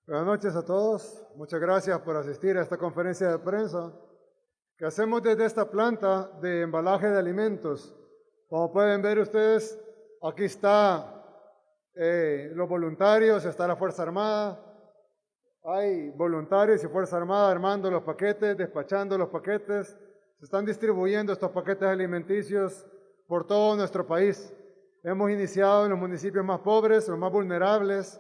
Buenas noches a todos. Muchas gracias por asistir a esta conferencia de prensa que hacemos desde esta planta de embalaje de alimentos. Como pueden ver ustedes, aquí está los voluntarios, está la Fuerza Armada. Hay voluntarios y Fuerza Armada armando los paquetes, despachando los paquetes. Se están distribuyendo estos paquetes alimenticios por todo nuestro país. Hemos iniciado en los municipios más pobres, los más vulnerables.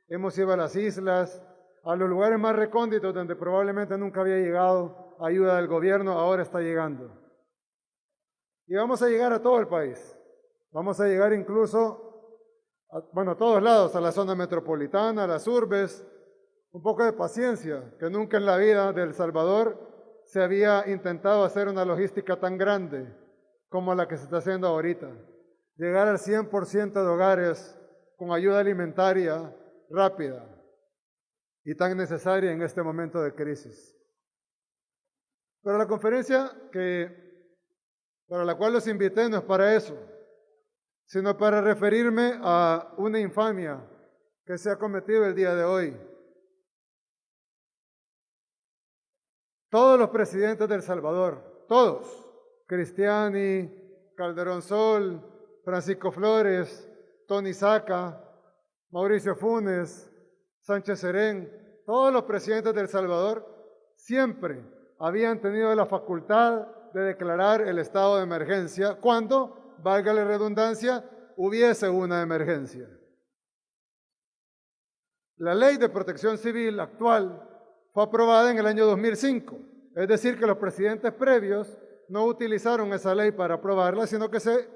Hemos ido a las islas, a los lugares más recónditos donde probablemente nunca había llegado ayuda del gobierno, ahora está llegando. Y vamos a llegar a todo el país. Vamos a llegar incluso, a todos lados, a la zona metropolitana, a las urbes. Un poco de paciencia, que nunca en la vida de El Salvador se había intentado hacer una logística tan grande como la que se está haciendo ahorita. Llegar al 100% de hogares con ayuda alimentaria rápida y tan necesaria en este momento de crisis. Pero la conferencia para la cual los invité no es para eso, sino para referirme a una infamia que se ha cometido el día de hoy. Todos los presidentes de El Salvador, todos, Cristiani, Calderón Sol, Francisco Flores, Tony Saca, Mauricio Funes, Sánchez Serén, todos los presidentes de El Salvador siempre habían tenido la facultad de declarar el estado de emergencia cuando, valga la redundancia, hubiese una emergencia. La Ley de Protección Civil actual fue aprobada en el año 2005, es decir, que los presidentes previos no utilizaron esa ley para aprobarla, sino que se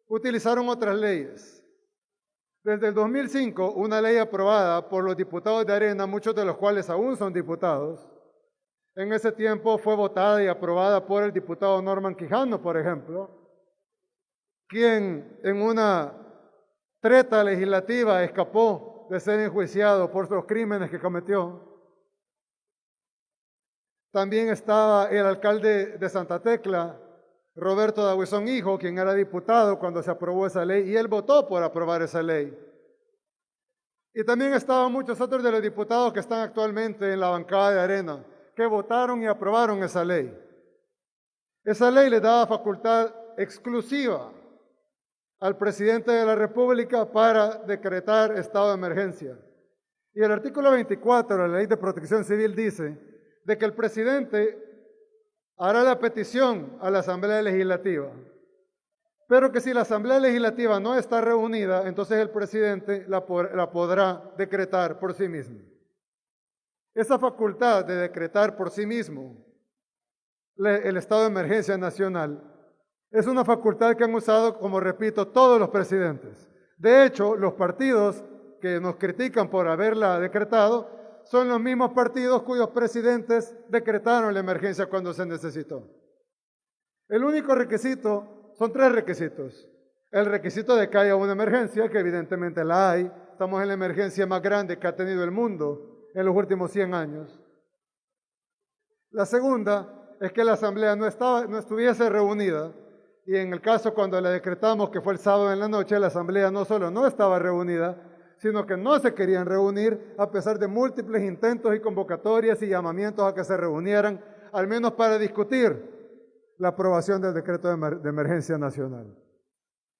utilizaron otras leyes. Desde el 2005, una ley aprobada por los diputados de Arena, muchos de los cuales aún son diputados, en ese tiempo fue votada y aprobada por el diputado Norman Quijano, por ejemplo, quien en una treta legislativa escapó de ser enjuiciado por los crímenes que cometió. También estaba el alcalde de Santa Tecla, Roberto Dabuizón Hijo, quien era diputado cuando se aprobó esa ley, y él votó por aprobar esa ley. Y también estaban muchos otros de los diputados que están actualmente en la bancada de Arena, que votaron y aprobaron esa ley. Esa ley le daba facultad exclusiva al presidente de la República para decretar estado de emergencia. Y el artículo 24 de la Ley de Protección Civil dice de que el presidente hará la petición a la Asamblea Legislativa, pero que si la Asamblea Legislativa no está reunida, entonces el presidente la podrá decretar por sí mismo. Esa facultad de decretar por sí mismo el estado de emergencia nacional es una facultad que han usado, como repito, todos los presidentes. De hecho, los partidos que nos critican por haberla decretado son los mismos partidos cuyos presidentes decretaron la emergencia cuando se necesitó. El único requisito, son tres requisitos. El requisito de que haya una emergencia, que evidentemente la hay. Estamos en la emergencia más grande que ha tenido el mundo en los últimos 100 años. La segunda es que la Asamblea no estuviese reunida, y en el caso cuando la decretamos, que fue el sábado en la noche, la Asamblea no solo no estaba reunida, sino que no se querían reunir a pesar de múltiples intentos y convocatorias y llamamientos a que se reunieran, al menos para discutir la aprobación del decreto de emergencia nacional.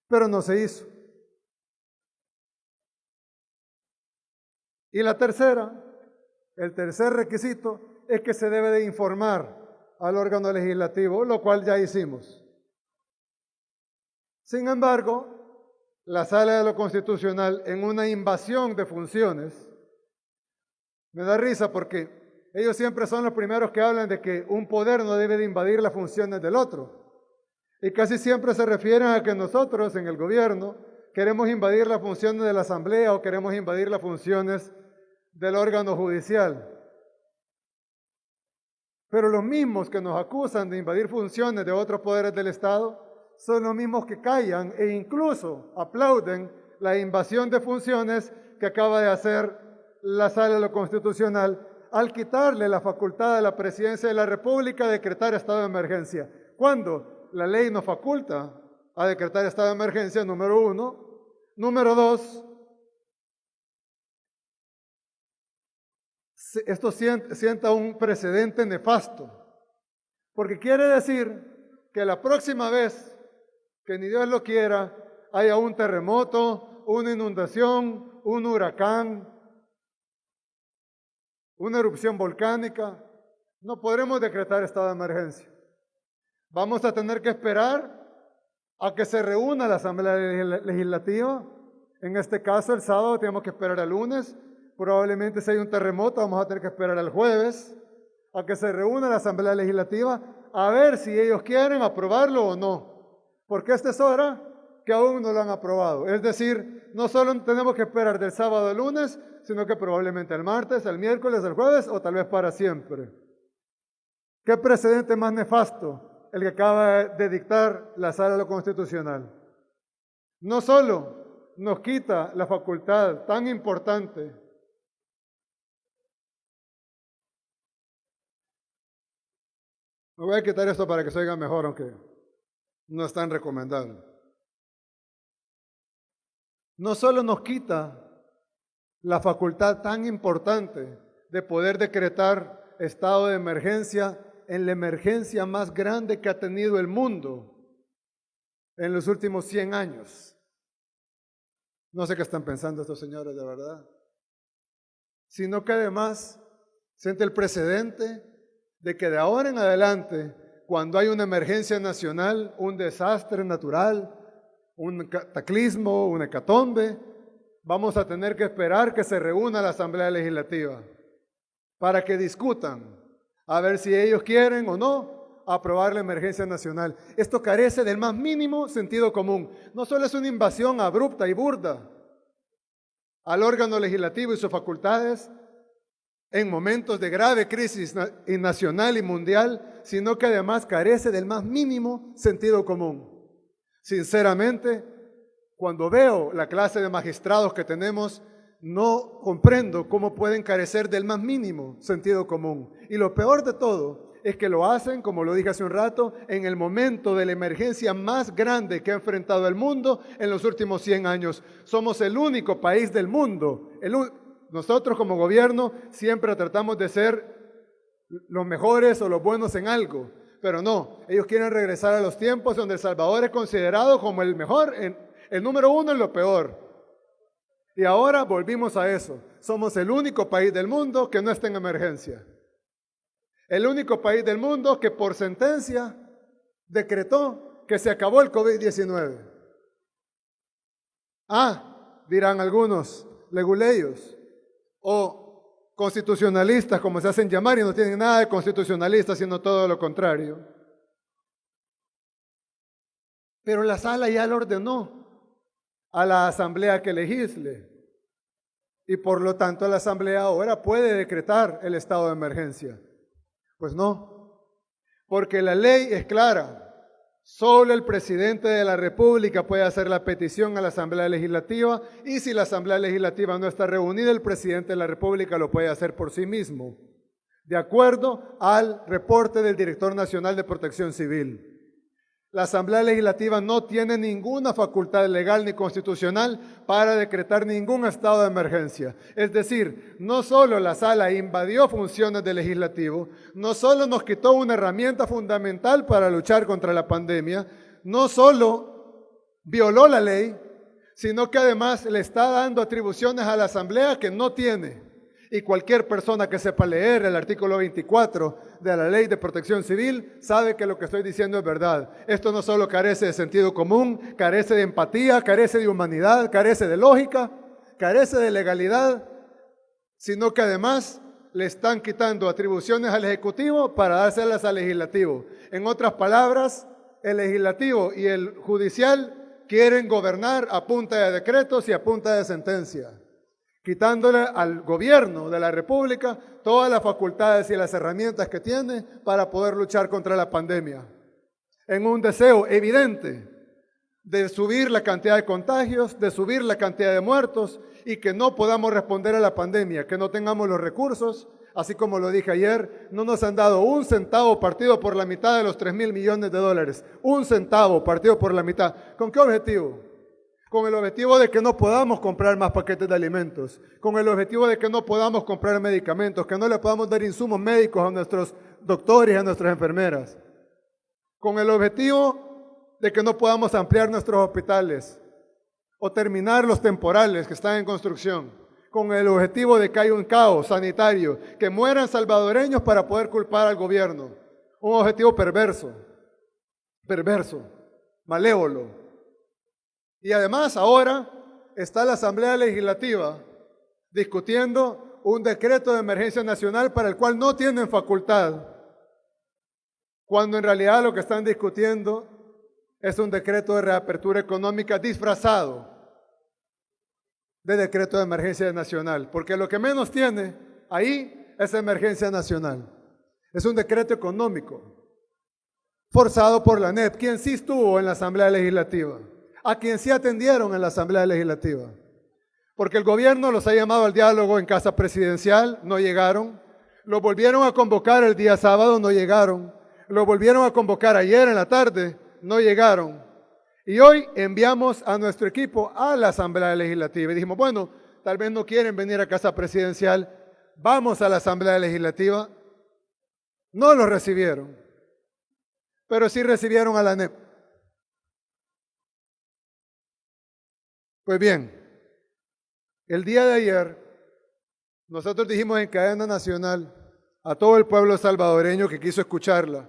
Pero no se hizo. Y la tercera, el tercer requisito, es que se debe de informar al órgano legislativo, lo cual ya hicimos. Sin embargo, la Sala de lo Constitucional, en una invasión de funciones, me da risa porque ellos siempre son los primeros que hablan de que un poder no debe de invadir las funciones del otro. Y casi siempre se refieren a que nosotros en el gobierno queremos invadir las funciones de la Asamblea o queremos invadir las funciones del órgano judicial. Pero los mismos que nos acusan de invadir funciones de otros poderes del Estado son los mismos que callan e incluso aplauden la invasión de funciones que acaba de hacer la Sala de lo Constitucional al quitarle la facultad a la Presidencia de la República de decretar estado de emergencia, cuando la ley nos faculta a decretar estado de emergencia, número uno. Número dos, esto sienta un precedente nefasto, porque quiere decir que la próxima vez que ni Dios lo quiera, haya un terremoto, una inundación, un huracán, una erupción volcánica, no podremos decretar estado de emergencia. Vamos a tener que esperar a que se reúna la Asamblea Legislativa. En este caso, el sábado tenemos que esperar al lunes. Probablemente si hay un terremoto, vamos a tener que esperar al jueves a que se reúna la Asamblea Legislativa a ver si ellos quieren aprobarlo o no. Porque esta es hora que aún no lo han aprobado. Es decir, no solo tenemos que esperar del sábado al lunes, sino que probablemente el martes, el miércoles, el jueves o tal vez para siempre. ¿Qué precedente más nefasto el que acaba de dictar la Sala de lo Constitucional? No solo nos quita la facultad tan importante me voy a quitar esto para que se oiga mejor, aunque no es tan recomendable. No solo nos quita la facultad tan importante de poder decretar estado de emergencia en la emergencia más grande que ha tenido el mundo en los últimos 100 años. No sé qué están pensando estos señores, de verdad. Sino que además siente el precedente de que de ahora en adelante, cuando hay una emergencia nacional, un desastre natural, un cataclismo, una hecatombe, vamos a tener que esperar que se reúna la Asamblea Legislativa para que discutan a ver si ellos quieren o no aprobar la emergencia nacional. Esto carece del más mínimo sentido común. No solo es una invasión abrupta y burda al órgano legislativo y sus facultades en momentos de grave crisis nacional y mundial, sino que además carece del más mínimo sentido común. Sinceramente, cuando veo la clase de magistrados que tenemos, no comprendo cómo pueden carecer del más mínimo sentido común. Y lo peor de todo es que lo hacen, como lo dije hace un rato, en el momento de la emergencia más grande que ha enfrentado el mundo en los últimos 100 años. Somos el único país del mundo, nosotros como gobierno siempre tratamos de ser los mejores o los buenos en algo, pero no, ellos quieren regresar a los tiempos donde El Salvador es considerado como el mejor, el número uno en lo peor. Y ahora volvimos a eso. Somos el único país del mundo que no está en emergencia. El único país del mundo que por sentencia decretó que se acabó el COVID-19. Dirán algunos leguleyos o constitucionalistas, como se hacen llamar, y no tienen nada de constitucionalistas, sino todo lo contrario. Pero la sala ya lo ordenó a la asamblea que legisle, y por lo tanto la asamblea ahora puede decretar el estado de emergencia. Pues no, porque la ley es clara. Solo el presidente de la República puede hacer la petición a la Asamblea Legislativa, y si la Asamblea Legislativa no está reunida, el presidente de la República lo puede hacer por sí mismo, de acuerdo al reporte del Director Nacional de Protección Civil. La Asamblea Legislativa no tiene ninguna facultad legal ni constitucional para decretar ningún estado de emergencia. Es decir, no solo la sala invadió funciones del legislativo, no solo nos quitó una herramienta fundamental para luchar contra la pandemia, no solo violó la ley, sino que además le está dando atribuciones a la Asamblea que no tiene. Y cualquier persona que sepa leer el artículo 24 de la Ley de Protección Civil sabe que lo que estoy diciendo es verdad. Esto no solo carece de sentido común, carece de empatía, carece de humanidad, carece de lógica, carece de legalidad, sino que además le están quitando atribuciones al Ejecutivo para dárselas al Legislativo. En otras palabras, el Legislativo y el Judicial quieren gobernar a punta de decretos y a punta de sentencia, quitándole al gobierno de la República todas las facultades y las herramientas que tiene para poder luchar contra la pandemia, en un deseo evidente de subir la cantidad de contagios, de subir la cantidad de muertos, y que no podamos responder a la pandemia, que no tengamos los recursos. Así como lo dije ayer, no nos han dado un centavo partido por la mitad de los $3,000 millones. Un centavo partido por la mitad. ¿Con qué objetivo? con el objetivo de que no podamos comprar más paquetes de alimentos, con el objetivo de que no podamos comprar medicamentos, que no le podamos dar insumos médicos a nuestros doctores y a nuestras enfermeras, con el objetivo de que no podamos ampliar nuestros hospitales o terminar los temporales que están en construcción, con el objetivo de que haya un caos sanitario, que mueran salvadoreños para poder culpar al gobierno. Un objetivo perverso, malévolo. Y además ahora está la Asamblea Legislativa discutiendo un decreto de emergencia nacional para el cual no tienen facultad, cuando en realidad lo que están discutiendo es un decreto de reapertura económica disfrazado de decreto de emergencia nacional, porque lo que menos tiene ahí es emergencia nacional. Es un decreto económico forzado por la ANEP, quien sí estuvo en la Asamblea Legislativa, a quien sí atendieron en la Asamblea Legislativa, porque el gobierno los ha llamado al diálogo en Casa Presidencial, no llegaron, los volvieron a convocar el día sábado, no llegaron, los volvieron a convocar ayer en la tarde, no llegaron, y hoy enviamos a nuestro equipo a la Asamblea Legislativa y dijimos, bueno, tal vez no quieren venir a Casa Presidencial, vamos a la Asamblea Legislativa. No los recibieron, pero sí recibieron a la ANEP. Pues bien, el día de ayer nosotros dijimos en cadena nacional a todo el pueblo salvadoreño que quiso escucharla,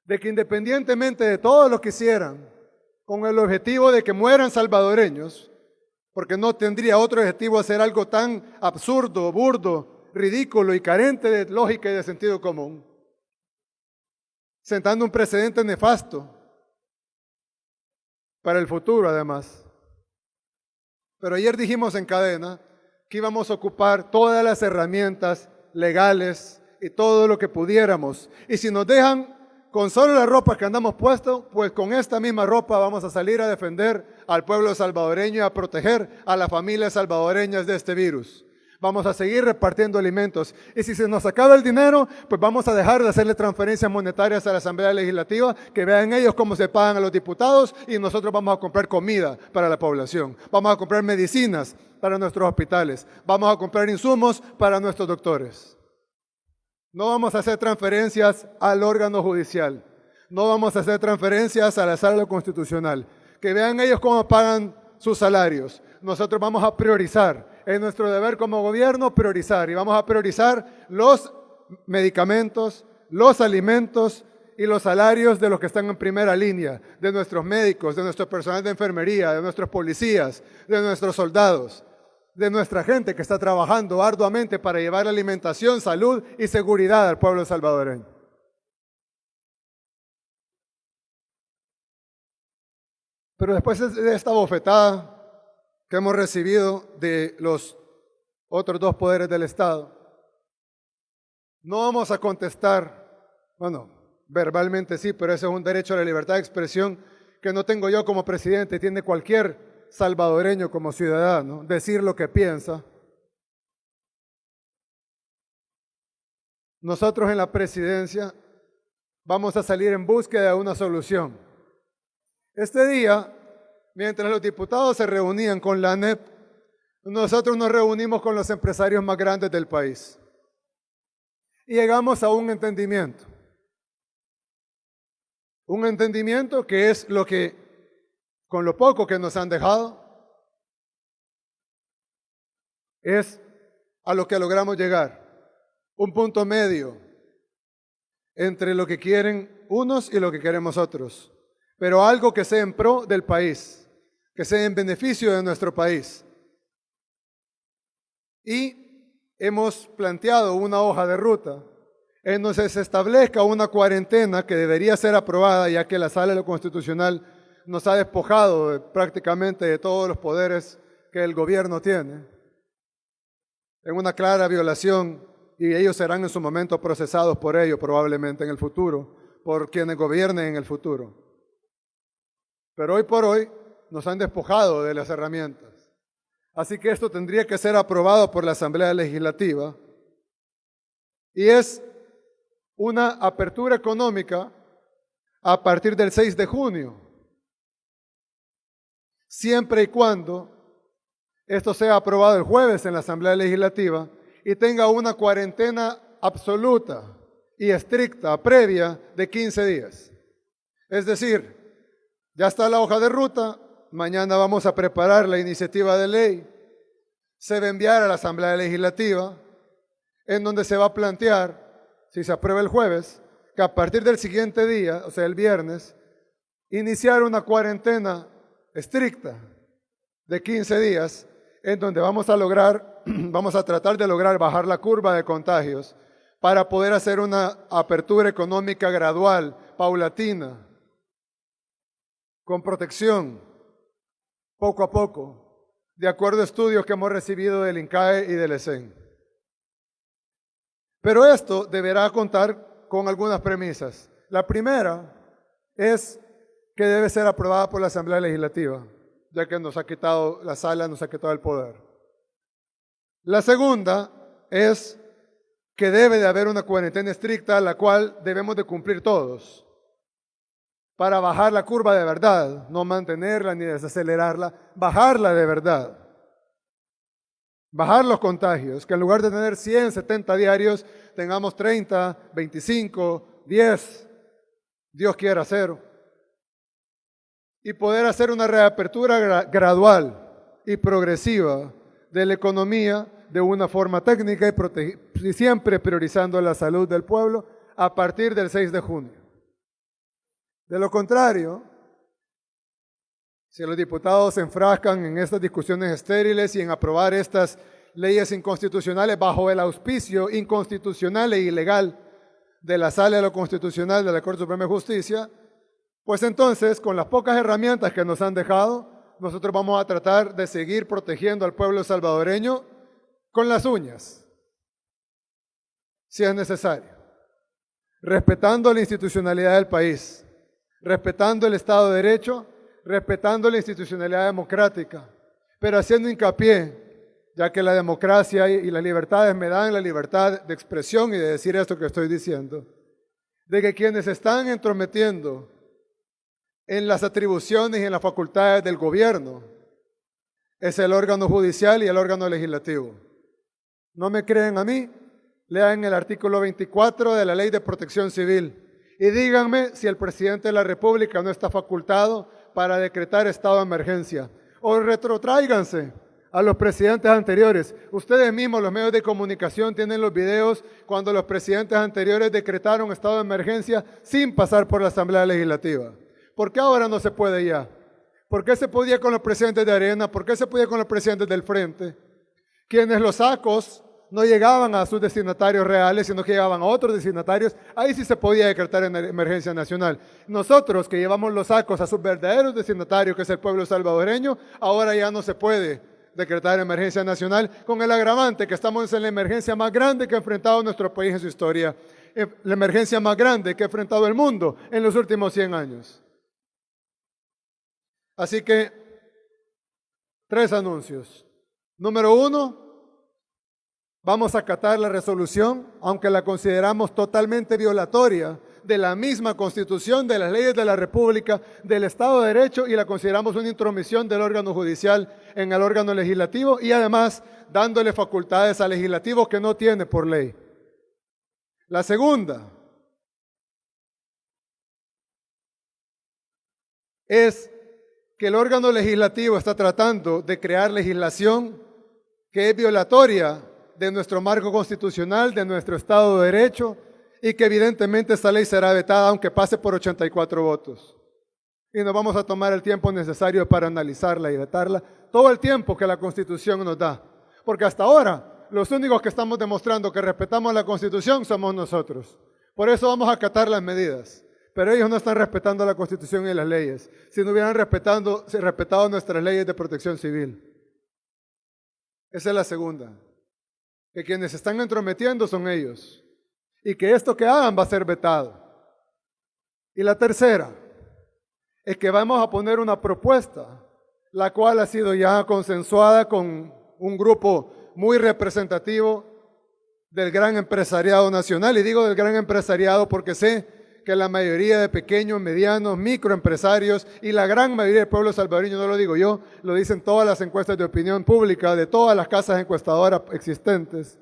de que independientemente de todo lo que hicieran, con el objetivo de que mueran salvadoreños, porque no tendría otro objetivo hacer algo tan absurdo, burdo, ridículo y carente de lógica y de sentido común, sentando un precedente nefasto para el futuro además. Pero ayer dijimos en cadena que íbamos a ocupar todas las herramientas legales y todo lo que pudiéramos. Y si nos dejan con solo la ropa que andamos puestos, pues con esta misma ropa vamos a salir a defender al pueblo salvadoreño y a proteger a las familias salvadoreñas de este virus. Vamos a seguir repartiendo alimentos. Y si se nos acaba el dinero, pues vamos a dejar de hacerle transferencias monetarias a la Asamblea Legislativa, que vean ellos cómo se pagan a los diputados y nosotros vamos a comprar comida para la población. Vamos a comprar medicinas para nuestros hospitales. Vamos a comprar insumos para nuestros doctores. No vamos a hacer transferencias al órgano judicial. No vamos a hacer transferencias a la sala constitucional. Que vean ellos cómo pagan sus salarios. Nosotros vamos a priorizar. Es nuestro deber como gobierno priorizar. Y vamos a priorizar los medicamentos, los alimentos y los salarios de los que están en primera línea. De nuestros médicos, de nuestro personal de enfermería, de nuestros policías, de nuestros soldados, de nuestra gente que está trabajando arduamente para llevar alimentación, salud y seguridad al pueblo salvadoreño. Pero después de esta bofetada que hemos recibido de los otros dos poderes del Estado, no vamos a contestar, bueno, verbalmente sí, pero ese es un derecho a la libertad de expresión que no tengo yo como presidente, tiene cualquier salvadoreño como ciudadano, decir lo que piensa. Nosotros en la presidencia vamos a salir en búsqueda de una solución. Este día, mientras los diputados se reunían con la ANEP, nosotros nos reunimos con los empresarios más grandes del país y llegamos a un entendimiento. Un entendimiento que es lo que, con lo poco que nos han dejado, es a lo que logramos llegar. Un punto medio entre lo que quieren unos y lo que queremos otros, pero algo que sea en pro del país, que sea en beneficio de nuestro país. Y hemos planteado una hoja de ruta en donde se establezca una cuarentena que debería ser aprobada, ya que la Sala de lo Constitucional nos ha despojado prácticamente de todos los poderes que el gobierno tiene, en una clara violación, y ellos serán en su momento procesados por ello probablemente en el futuro, por quienes gobiernen en el futuro. Pero hoy por hoy nos han despojado de las herramientas. Así que esto tendría que ser aprobado por la Asamblea Legislativa y es una apertura económica a partir del 6 de junio. siempre y cuando esto sea aprobado el jueves en la Asamblea Legislativa y tenga una cuarentena absoluta y estricta previa de 15 días. Es decir, ya está la hoja de ruta, mañana vamos a preparar la iniciativa de ley, se va a enviar a la Asamblea Legislativa, en donde se va a plantear, si se aprueba el jueves, que a partir del siguiente día, o sea, el viernes, iniciar una cuarentena estricta de 15 días, en donde vamos a tratar de lograr bajar la curva de contagios para poder hacer una apertura económica gradual, paulatina, con protección, poco a poco, de acuerdo a estudios que hemos recibido del INCAE y del ESEN. Pero esto deberá contar con algunas premisas. La primera es que debe ser aprobada por la Asamblea Legislativa, ya que nos ha quitado la sala, nos ha quitado el poder. La segunda es que debe de haber una cuarentena estricta, la cual debemos de cumplir todos, para bajar la curva de verdad, no mantenerla ni desacelerarla, bajarla de verdad. Bajar los contagios, que en lugar de tener 100, 70 diarios, tengamos 30, 25, 10, Dios quiera 0. Y poder hacer una reapertura gradual y progresiva de la economía de una forma técnica y siempre priorizando la salud del pueblo a partir del 6 de junio. De lo contrario, si los diputados se enfrascan en estas discusiones estériles y en aprobar estas leyes inconstitucionales bajo el auspicio inconstitucional e ilegal de la Sala de lo Constitucional de la Corte Suprema de Justicia, pues entonces, con las pocas herramientas que nos han dejado, nosotros vamos a tratar de seguir protegiendo al pueblo salvadoreño con las uñas, si es necesario, respetando la institucionalidad del país, respetando el Estado de Derecho, respetando la institucionalidad democrática, pero haciendo hincapié, ya que la democracia y las libertades me dan la libertad de expresión y de decir esto que estoy diciendo, de que quienes están entrometiendo en las atribuciones y en las facultades del gobierno es el órgano judicial y el órgano legislativo. ¿No me creen a mí? Lean el artículo 24 de la Ley de Protección Civil y díganme si el presidente de la República no está facultado para decretar estado de emergencia. O retrotráiganse a los presidentes anteriores. Ustedes mismos, los medios de comunicación, tienen los videos cuando los presidentes anteriores decretaron estado de emergencia sin pasar por la Asamblea Legislativa. ¿Por qué ahora no se puede ya? ¿Por qué se podía con los presidentes de Arena? ¿Por qué se podía con los presidentes del Frente? Quienes los sacos no llegaban a sus destinatarios reales, sino que llegaban a otros destinatarios, ahí sí se podía decretar en emergencia nacional. Nosotros que llevamos los sacos a sus verdaderos destinatarios, que es el pueblo salvadoreño, ahora ya no se puede decretar emergencia nacional, con el agravante que estamos en la emergencia más grande que ha enfrentado nuestro país en su historia, la emergencia más grande que ha enfrentado el mundo en los últimos 100 años. Así que, 3 anuncios. Número 1, vamos a acatar la resolución, aunque la consideramos totalmente violatoria de la misma Constitución, de las leyes de la República, del Estado de Derecho, y la consideramos una intromisión del órgano judicial en el órgano legislativo y además dándole facultades al legislativo que no tiene por ley. La segunda es que el órgano legislativo está tratando de crear legislación que es violatoria de nuestro marco constitucional, de nuestro Estado de Derecho, y que evidentemente esta ley será vetada aunque pase por 84 votos. Y nos vamos a tomar el tiempo necesario para analizarla y vetarla, todo el tiempo que la Constitución nos da. Porque hasta ahora, los únicos que estamos demostrando que respetamos la Constitución somos nosotros. Por eso vamos a acatar las medidas. Pero ellos no están respetando la Constitución y las leyes, si no hubieran respetado nuestras leyes de protección civil. Esa es la segunda. Que quienes están entrometiendo son ellos. Y que esto que hagan va a ser vetado. Y la tercera es que vamos a poner una propuesta, la cual ha sido ya consensuada con un grupo muy representativo del gran empresariado nacional. Y digo del gran empresariado porque sé que la mayoría de pequeños, medianos, microempresarios y la gran mayoría del pueblo salvadoreño, no lo digo yo, lo dicen todas las encuestas de opinión pública de todas las casas encuestadoras existentes,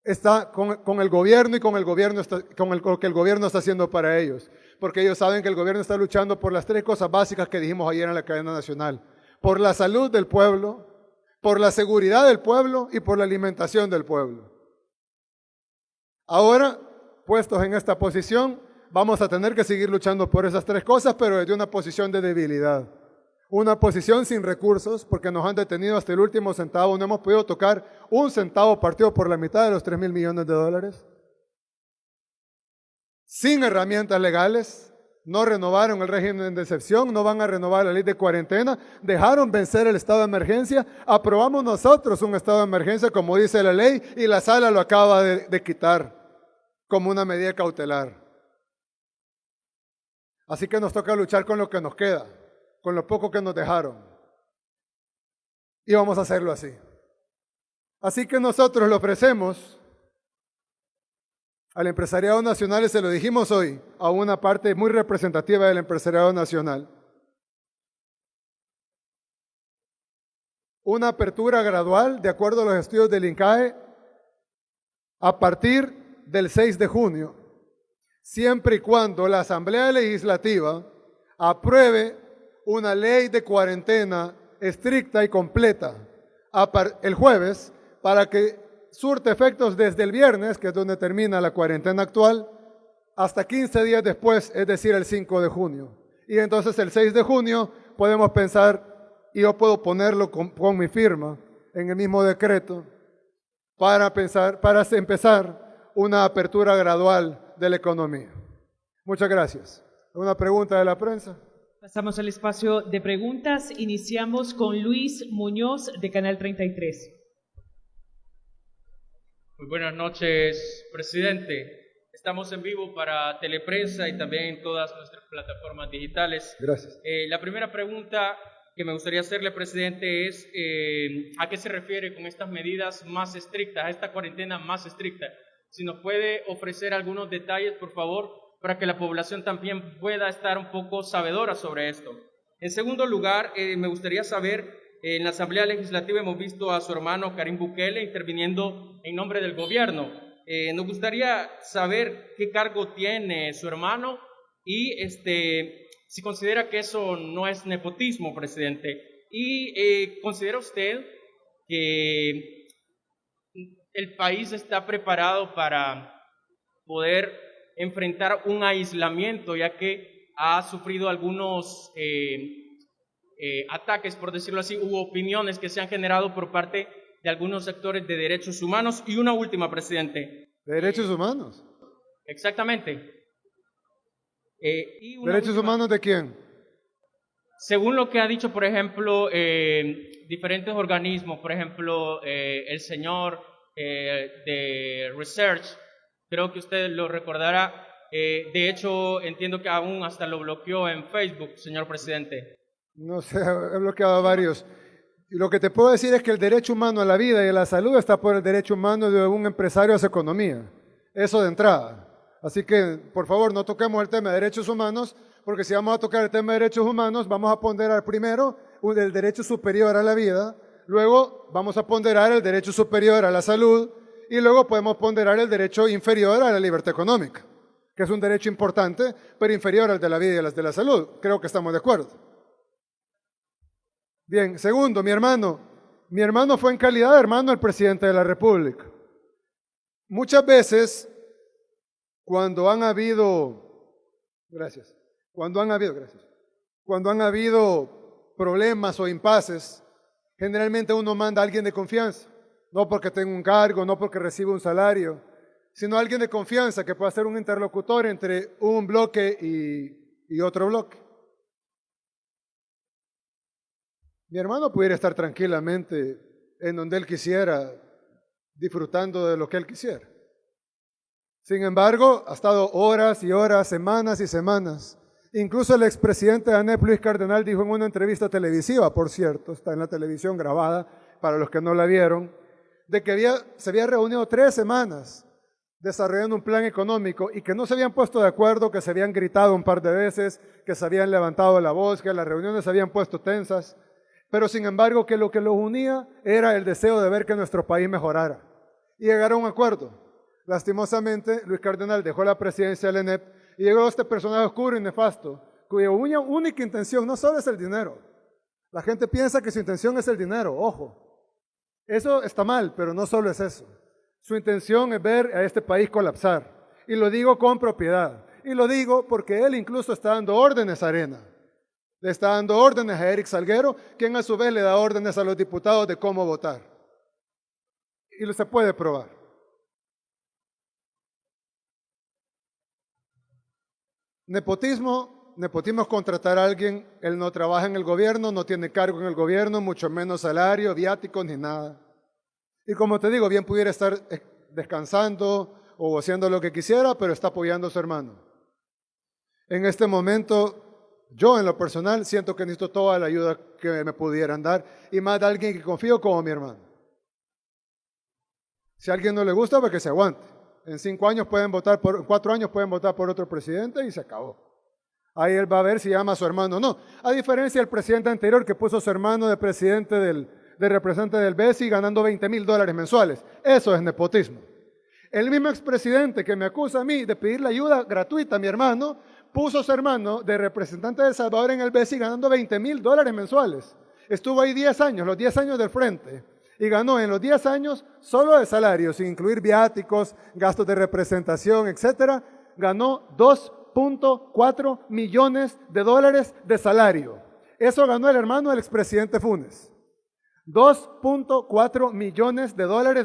está con el gobierno y con lo que el gobierno está haciendo para ellos. Porque ellos saben que el gobierno está luchando por las tres cosas básicas que dijimos ayer en la cadena nacional. Por la salud del pueblo, por la seguridad del pueblo y por la alimentación del pueblo. Ahora, puestos en esta posición, vamos a tener que seguir luchando por esas tres cosas, pero desde una posición de debilidad. Una posición sin recursos, porque nos han detenido hasta el último centavo, no hemos podido tocar un centavo partido por la mitad de los 3.000 millones de dólares. Sin herramientas legales, no renovaron el régimen de excepción, no van a renovar la ley de cuarentena, dejaron vencer el estado de emergencia, aprobamos nosotros un estado de emergencia como dice la ley y la sala lo acaba de quitar como una medida cautelar. Así que nos toca luchar con lo que nos queda, con lo poco que nos dejaron. Y vamos a hacerlo así. Así que nosotros le ofrecemos al empresariado nacional, y se lo dijimos hoy, a una parte muy representativa del empresariado nacional, una apertura gradual, de acuerdo a los estudios del INCAE, a partir del 6 de junio, siempre y cuando la Asamblea Legislativa apruebe una ley de cuarentena estricta y completa el jueves, para que surte efectos desde el viernes, que es donde termina la cuarentena actual, hasta 15 días después, es decir, el 5 de junio. Y entonces el 6 de junio podemos pensar, y yo puedo ponerlo con mi firma en el mismo decreto, para empezar una apertura gradual de la economía. Muchas gracias. ¿Una pregunta de la prensa? Pasamos al espacio de preguntas. Iniciamos con Luis Muñoz, de Canal 33. Muy buenas noches, presidente. Estamos en vivo para Teleprensa y también en todas nuestras plataformas digitales. Gracias. La primera pregunta que me gustaría hacerle, presidente, es ¿a qué se refiere con estas medidas más estrictas, a esta cuarentena más estricta? Si nos puede ofrecer algunos detalles, por favor, para que la población también pueda estar un poco sabedora sobre esto. En segundo lugar, me gustaría saber, en la Asamblea Legislativa hemos visto a su hermano Karim Bukele interviniendo en nombre del gobierno. Nos gustaría saber qué cargo tiene su hermano y si considera que eso no es nepotismo, presidente. Y ¿considera usted que el país está preparado para poder enfrentar un aislamiento, ya que ha sufrido algunos ataques, por decirlo así, u opiniones que se han generado por parte de algunos sectores de derechos humanos? Y una última, presidente. ¿De derechos humanos? Exactamente. ¿Derechos humanos de quién? Según lo que ha dicho, por ejemplo, diferentes organismos, por ejemplo, el señor de Research, creo que usted lo recordará, de hecho entiendo que aún hasta lo bloqueó en Facebook, señor presidente. No sé, he bloqueado a varios. Y lo que te puedo decir es que el derecho humano a la vida y a la salud está por el derecho humano de un empresario a su economía. Eso de entrada. Así que, por favor, no toquemos el tema de derechos humanos, porque si vamos a tocar el tema de derechos humanos, vamos a ponderar primero el derecho superior a la vida, luego vamos a ponderar el derecho superior a la salud, y luego podemos ponderar el derecho inferior a la libertad económica, que es un derecho importante, pero inferior al de la vida y al de la salud. Creo que estamos de acuerdo. Bien, segundo, mi hermano fue en calidad de hermano del presidente de la República. Muchas veces, cuando han habido problemas o impases, generalmente uno manda a alguien de confianza, no porque tenga un cargo, no porque reciba un salario, sino alguien de confianza que pueda ser un interlocutor entre un bloque y otro bloque. Mi hermano pudiera estar tranquilamente en donde él quisiera, disfrutando de lo que él quisiera. Sin embargo, ha estado horas y horas, semanas y semanas. Incluso el expresidente de ANEP, Luis Cardenal, dijo en una entrevista televisiva, por cierto, está en la televisión grabada, para los que no la vieron, de que se había reunido 3 semanas desarrollando un plan económico y que no se habían puesto de acuerdo, que se habían gritado un par de veces, que se habían levantado la voz, que las reuniones se habían puesto tensas, pero sin embargo que lo que los unía era el deseo de ver que nuestro país mejorara y llegar a un acuerdo. Lastimosamente, Luis Cardenal dejó la presidencia del ENEP y llegó este personaje oscuro y nefasto, cuya única intención no solo es el dinero. La gente piensa que su intención es el dinero, ojo. Eso está mal, pero no solo es eso. Su intención es ver a este país colapsar. Y lo digo con propiedad. Y lo digo porque él incluso está dando órdenes a Arena. Le está dando órdenes a Eric Salguero, quien a su vez le da órdenes a los diputados de cómo votar. Y se puede probar. Nepotismo es contratar a alguien, él no trabaja en el gobierno, no tiene cargo en el gobierno, mucho menos salario, viáticos ni nada. Y como te digo, bien pudiera estar descansando o haciendo lo que quisiera, pero está apoyando a su hermano. En este momento, yo en lo personal siento que necesito toda la ayuda que me pudieran dar y más de alguien que confío como mi hermano. Si a alguien no le gusta, pues que se aguante. En 4 años pueden votar por otro presidente y se acabó. Ahí él va a ver si llama a su hermano o no. A diferencia del presidente anterior que puso a su hermano de representante del BESI ganando $20,000 mensuales. Eso es nepotismo. El mismo expresidente que me acusa a mí de pedirle ayuda gratuita a mi hermano, puso a su hermano de representante de El Salvador en el BESI ganando $20,000 mensuales. Estuvo ahí 10 años, los 10 años del frente. Y ganó en los 10 años, solo de salario, sin incluir viáticos, gastos de representación, etcétera, ganó $2.4 millones de salario. Eso ganó el hermano del expresidente Funes. $2.4 millones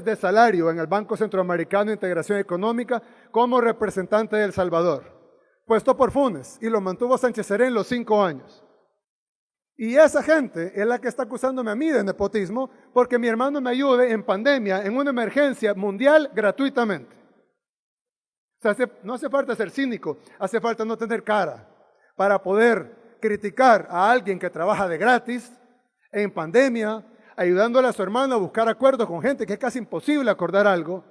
de salario en el Banco Centroamericano de Integración Económica como representante de El Salvador, puesto por Funes, y lo mantuvo Sánchez Serén los 5 años. Y esa gente es la que está acusándome a mí de nepotismo porque mi hermano me ayude en pandemia, en una emergencia mundial, gratuitamente. O sea, no hace falta ser cínico, hace falta no tener cara para poder criticar a alguien que trabaja de gratis en pandemia, ayudándole a su hermano a buscar acuerdos con gente que es casi imposible acordar algo,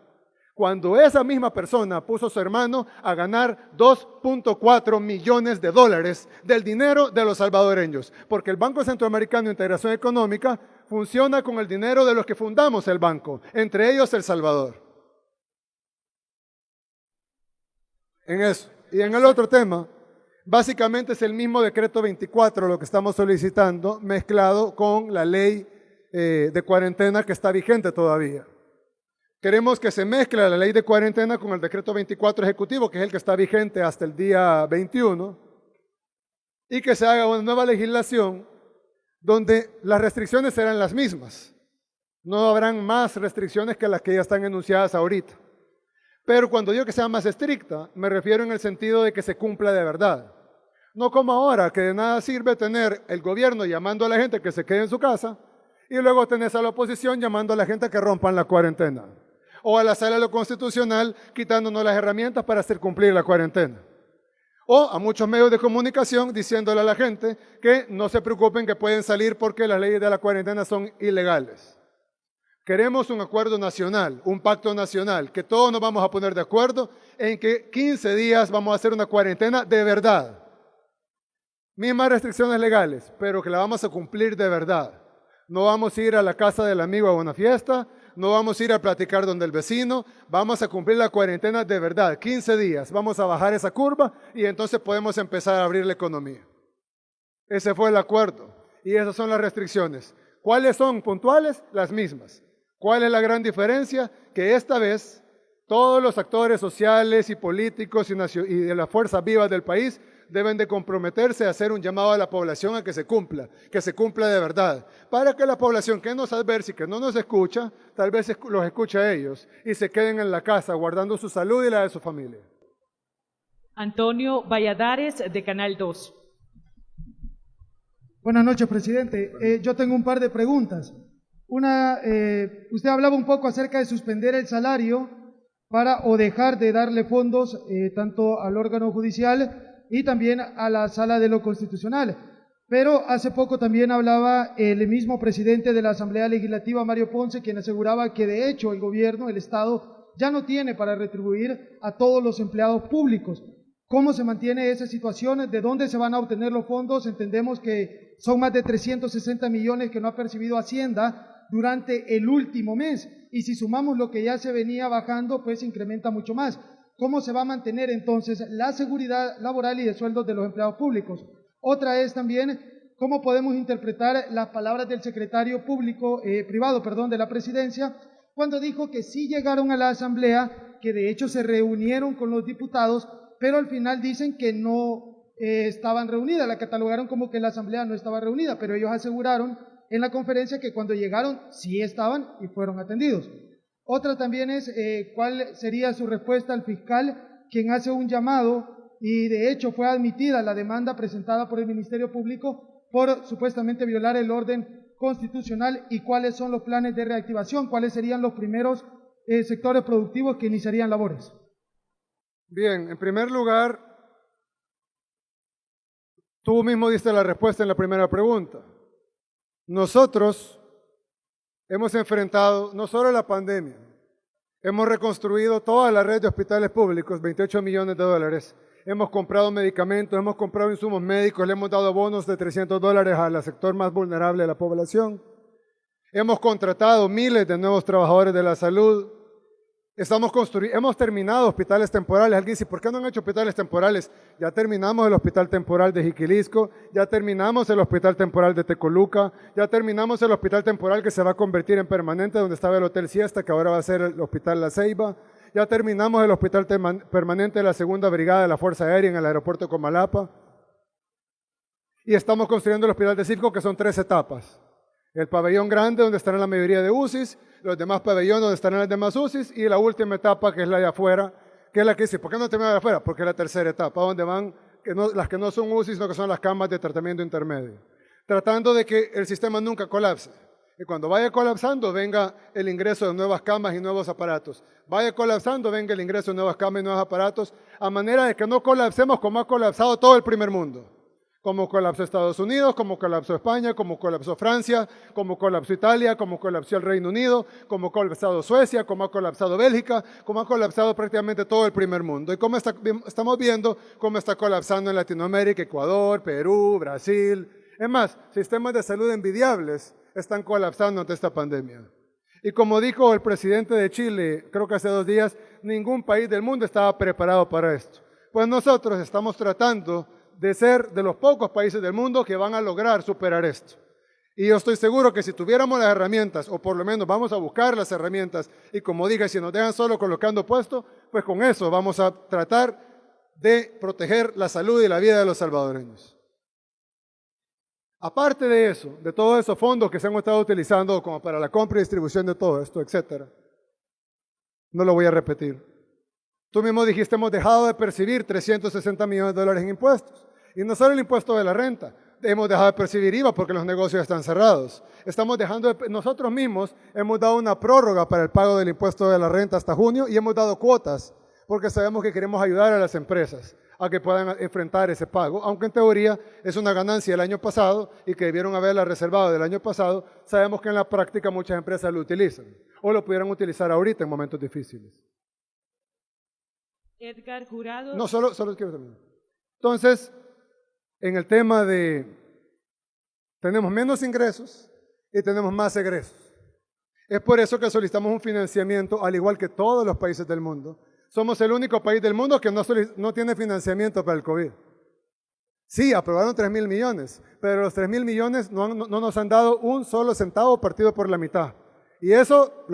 cuando esa misma persona puso a su hermano a ganar $2.4 millones del dinero de los salvadoreños, porque el Banco Centroamericano de Integración Económica funciona con el dinero de los que fundamos el banco, entre ellos El Salvador. En eso. Y en el otro tema, básicamente es el mismo decreto 24 lo que estamos solicitando, mezclado con la ley de cuarentena que está vigente todavía. Queremos que se mezcle la ley de cuarentena con el decreto 24 ejecutivo, que es el que está vigente hasta el día 21, y que se haga una nueva legislación donde las restricciones serán las mismas. No habrán más restricciones que las que ya están enunciadas ahorita. Pero cuando digo que sea más estricta, me refiero en el sentido de que se cumpla de verdad. No como ahora, que de nada sirve tener el gobierno llamando a la gente que se quede en su casa y luego tenés a la oposición llamando a la gente que rompan la cuarentena. O a la sala de lo constitucional quitándonos las herramientas para hacer cumplir la cuarentena. O a muchos medios de comunicación diciéndole a la gente que no se preocupen que pueden salir porque las leyes de la cuarentena son ilegales. Queremos un acuerdo nacional, un pacto nacional, que todos nos vamos a poner de acuerdo en que 15 días vamos a hacer una cuarentena de verdad. Mismas restricciones legales, pero que la vamos a cumplir de verdad. No vamos a ir a la casa del amigo a una fiesta, no vamos a ir a platicar donde el vecino, vamos a cumplir la cuarentena de verdad, 15 días, vamos a bajar esa curva y entonces podemos empezar a abrir la economía. Ese fue el acuerdo y esas son las restricciones. ¿Cuáles son puntuales? Las mismas. ¿Cuál es la gran diferencia? Que esta vez todos los actores sociales y políticos y de las fuerzas vivas del país deben de comprometerse a hacer un llamado a la población a que se cumpla de verdad, para que la población que nos adversa y que no nos escucha, tal vez los escuche a ellos y se queden en la casa guardando su salud y la de su familia. Antonio Valladares, de Canal 2. Buenas noches, presidente. Yo tengo un par de preguntas. Una, usted hablaba un poco acerca de suspender el salario o dejar de darle fondos tanto al órgano judicial y también a la Sala de lo Constitucional. Pero hace poco también hablaba el mismo presidente de la Asamblea Legislativa, Mario Ponce, quien aseguraba que de hecho el gobierno, el Estado, ya no tiene para retribuir a todos los empleados públicos. ¿Cómo se mantiene esa situación? ¿De dónde se van a obtener los fondos? Entendemos que son más de 360 millones que no ha percibido Hacienda durante el último mes. Y si sumamos lo que ya se venía bajando, pues incrementa mucho más. ¿Cómo se va a mantener entonces la seguridad laboral y de sueldos de los empleados públicos? Otra es también cómo podemos interpretar las palabras del secretario privado de la presidencia, cuando dijo que sí llegaron a la asamblea, que de hecho se reunieron con los diputados, pero al final dicen que no estaban reunidas, la catalogaron como que la asamblea no estaba reunida, pero ellos aseguraron en la conferencia que cuando llegaron sí estaban y fueron atendidos. Otra también es cuál sería su respuesta al fiscal, quien hace un llamado y de hecho fue admitida la demanda presentada por el Ministerio Público por supuestamente violar el orden constitucional, y cuáles son los planes de reactivación, cuáles serían los primeros sectores productivos que iniciarían labores. Bien, en primer lugar, tú mismo diste la respuesta en la primera pregunta. Nosotros hemos enfrentado no solo la pandemia, hemos reconstruido toda la red de hospitales públicos, 28 millones de dólares. Hemos comprado medicamentos, hemos comprado insumos médicos, le hemos dado bonos de $300 al sector más vulnerable de la población. Hemos contratado miles de nuevos trabajadores de la salud. Hemos terminado hospitales temporales. Alguien dice, ¿por qué no han hecho hospitales temporales? Ya terminamos el hospital temporal de Jiquilisco, ya terminamos el hospital temporal de Tecoluca, ya terminamos el hospital temporal que se va a convertir en permanente, donde estaba el Hotel Siesta, que ahora va a ser el Hospital La Ceiba. Ya terminamos el hospital permanente de la Segunda Brigada de la Fuerza Aérea en el aeropuerto Comalapa. Y estamos construyendo el hospital de Circo, que son 3 etapas. El pabellón grande, donde estarán la mayoría de UCIs, los demás pabellones, donde estarán las demás UCIs, y la última etapa, que es la de afuera, que es la que dice, ¿por qué no termina de afuera? Porque es la tercera etapa, donde van las que no son UCIs, sino que son las camas de tratamiento intermedio. Tratando de que el sistema nunca colapse. Y cuando vaya colapsando, venga el ingreso de nuevas camas y nuevos aparatos. Vaya colapsando, venga el ingreso de nuevas camas y nuevos aparatos, a manera de que no colapsemos como ha colapsado todo el primer mundo. Como colapsó Estados Unidos, como colapsó España, como colapsó Francia, como colapsó Italia, como colapsó el Reino Unido, como ha colapsado Suecia, como ha colapsado Bélgica, como ha colapsado prácticamente todo el primer mundo. Y como estamos viendo cómo está colapsando en Latinoamérica, Ecuador, Perú, Brasil. Es más, sistemas de salud envidiables están colapsando ante esta pandemia. Y como dijo el presidente de Chile, creo que hace 2 días, ningún país del mundo estaba preparado para esto. Pues nosotros estamos tratando de ser de los pocos países del mundo que van a lograr superar esto. Y yo estoy seguro que si tuviéramos las herramientas, o por lo menos vamos a buscar las herramientas, y como dije, si nos dejan solo colocando puesto, pues con eso vamos a tratar de proteger la salud y la vida de los salvadoreños. Aparte de eso, de todos esos fondos que se han estado utilizando como para la compra y distribución de todo esto, etcétera, no lo voy a repetir. Tú mismo dijiste, hemos dejado de percibir 360 millones de dólares en impuestos. Y no solo el impuesto de la renta, hemos dejado de percibir IVA porque los negocios están cerrados. Nosotros mismos hemos dado una prórroga para el pago del impuesto de la renta hasta junio, y hemos dado cuotas porque sabemos que queremos ayudar a las empresas a que puedan enfrentar ese pago, aunque en teoría es una ganancia del año pasado y que debieron haberla reservado del año pasado. Sabemos que en la práctica muchas empresas lo utilizan o lo pudieran utilizar ahorita en momentos difíciles. Edgar Jurado. No, solo quiero terminar. Entonces, en el tema de tenemos menos ingresos y tenemos más egresos. Es por eso que solicitamos un financiamiento, al igual que todos los países del mundo. Somos el único país del mundo que no tiene financiamiento para el COVID. Sí, aprobaron 3.000 millones, pero los 3.000 millones no nos han dado un solo centavo partido por la mitad. Y eso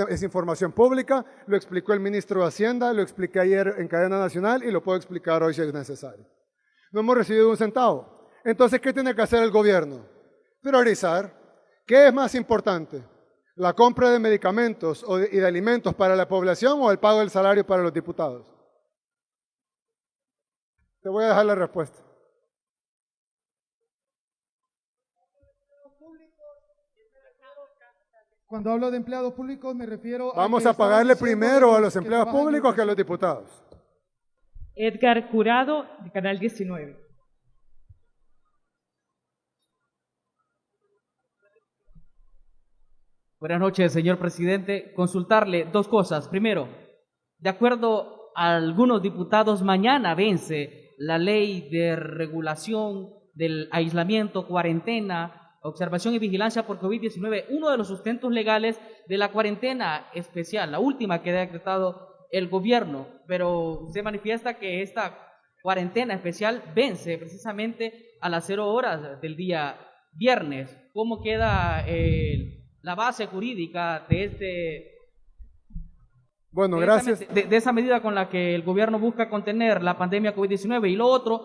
es información pública, lo explicó el ministro de Hacienda, lo expliqué ayer en cadena nacional y lo puedo explicar hoy si es necesario. No hemos recibido un centavo. Entonces, ¿qué tiene que hacer el gobierno? Priorizar. ¿Qué es más importante? ¿La compra de medicamentos y de alimentos para la población o el pago del salario para los diputados? Te voy a dejar la respuesta. Cuando hablo de empleados públicos me refiero Vamos a a pagarle primero a los empleados públicos que a los diputados. Edgar Jurado, de Canal 19. Buenas noches, señor presidente. Consultarle 2 cosas. Primero, de acuerdo a algunos diputados, mañana vence la ley de regulación del aislamiento, cuarentena, observación y vigilancia por COVID-19, uno de los sustentos legales de la cuarentena especial, la última que ha decretado el gobierno, pero se manifiesta que esta cuarentena especial vence precisamente a las 0 horas del día viernes. ¿Cómo queda la base jurídica de Bueno, gracias. de esa medida con la que el gobierno busca contener la pandemia COVID-19? Y lo otro,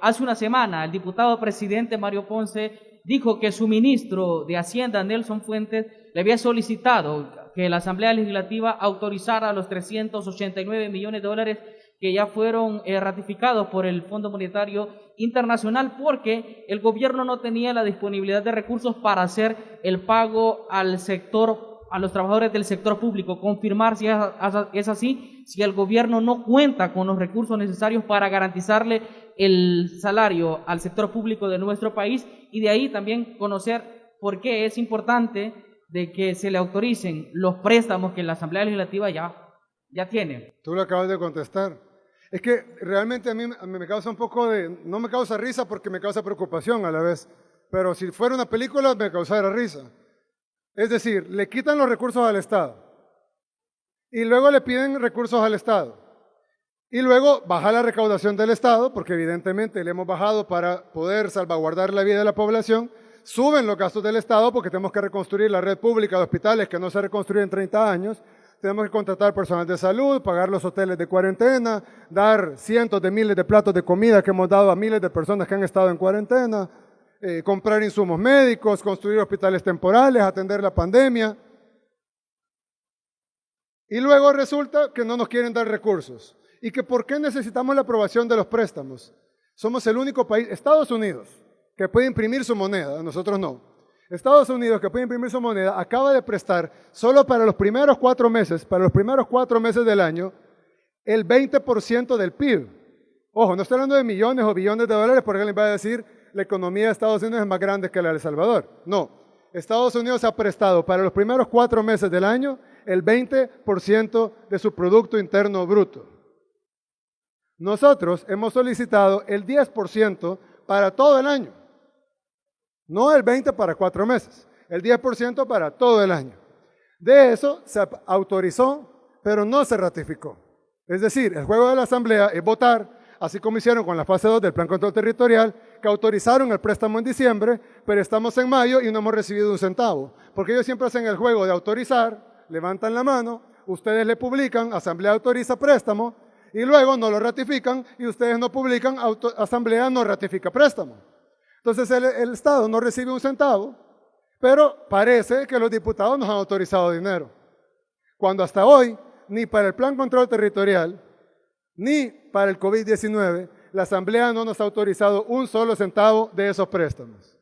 hace una semana el diputado presidente Mario Ponce dijo que su ministro de Hacienda, Nelson Fuentes, le había solicitado que la Asamblea Legislativa autorizara los 389 millones de dólares que ya fueron ratificados por el Fondo Monetario Internacional, porque el gobierno no tenía la disponibilidad de recursos para hacer el pago al sector, a los trabajadores del sector público. Confirmar si es así, si el gobierno no cuenta con los recursos necesarios para garantizarle el salario al sector público de nuestro país, y de ahí también conocer por qué es importante de que se le autoricen los préstamos que la Asamblea Legislativa ya tiene. Tú lo acabas de contestar. Es que realmente a mí me causa un poco no me causa risa porque me causa preocupación a la vez, pero si fuera una película me causara risa. Es decir, le quitan los recursos al Estado y luego le piden recursos al Estado y luego baja la recaudación del Estado, porque evidentemente le hemos bajado para poder salvaguardar la vida de la población. Suben los gastos del Estado porque tenemos que reconstruir la red pública de hospitales que no se reconstruye en 30 años. Tenemos que contratar personal de salud, pagar los hoteles de cuarentena, dar cientos de miles de platos de comida que hemos dado a miles de personas que han estado en cuarentena, comprar insumos médicos, construir hospitales temporales, atender la pandemia. Y luego resulta que no nos quieren dar recursos. ¿Y que por qué necesitamos la aprobación de los préstamos? Somos el único país, Estados Unidos, que puede imprimir su moneda, nosotros no. Estados Unidos, que puede imprimir su moneda, acaba de prestar solo para los primeros 4 meses del año, el 20% del PIB. Ojo, no estoy hablando de millones o billones de dólares, porque alguien va a decir la economía de Estados Unidos es más grande que la de El Salvador. No, Estados Unidos ha prestado para los primeros 4 meses del año el 20% de su Producto Interno Bruto. Nosotros hemos solicitado el 10% para todo el año. No el 20% para 4 meses, el 10% para todo el año. De eso se autorizó, pero no se ratificó. Es decir, el juego de la Asamblea es votar, así como hicieron con la fase 2 del Plan Control Territorial, que autorizaron el préstamo en diciembre, pero estamos en mayo y no hemos recibido un centavo. Porque ellos siempre hacen el juego de autorizar, levantan la mano, ustedes le publican, Asamblea autoriza préstamo, y luego no lo ratifican, y ustedes no publican, Asamblea no ratifica préstamo. Entonces el Estado no recibe un centavo, pero parece que los diputados nos han autorizado dinero. Cuando hasta hoy, ni para el Plan Control Territorial, ni para el COVID-19, la Asamblea no nos ha autorizado un solo centavo de esos préstamos.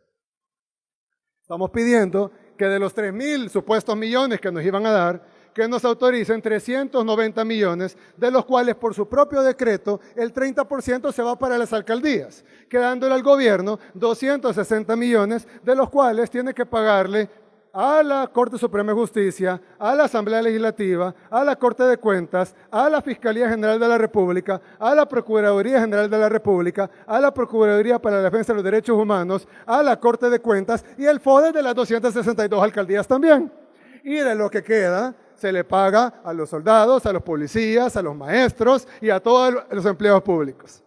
Estamos pidiendo que de los 3.000 supuestos millones que nos iban a dar, que nos autoricen 390 millones, de los cuales por su propio decreto el 30% se va para las alcaldías, quedándole al gobierno 260 millones, de los cuales tiene que pagarle a la Corte Suprema de Justicia, a la Asamblea Legislativa, a la Corte de Cuentas, a la Fiscalía General de la República, a la Procuraduría General de la República, a la Procuraduría para la Defensa de los Derechos Humanos, a la Corte de Cuentas y el FODE de las 262 alcaldías también. Y de lo que queda se le paga a los soldados, a los policías, a los maestros y a todos los empleados públicos.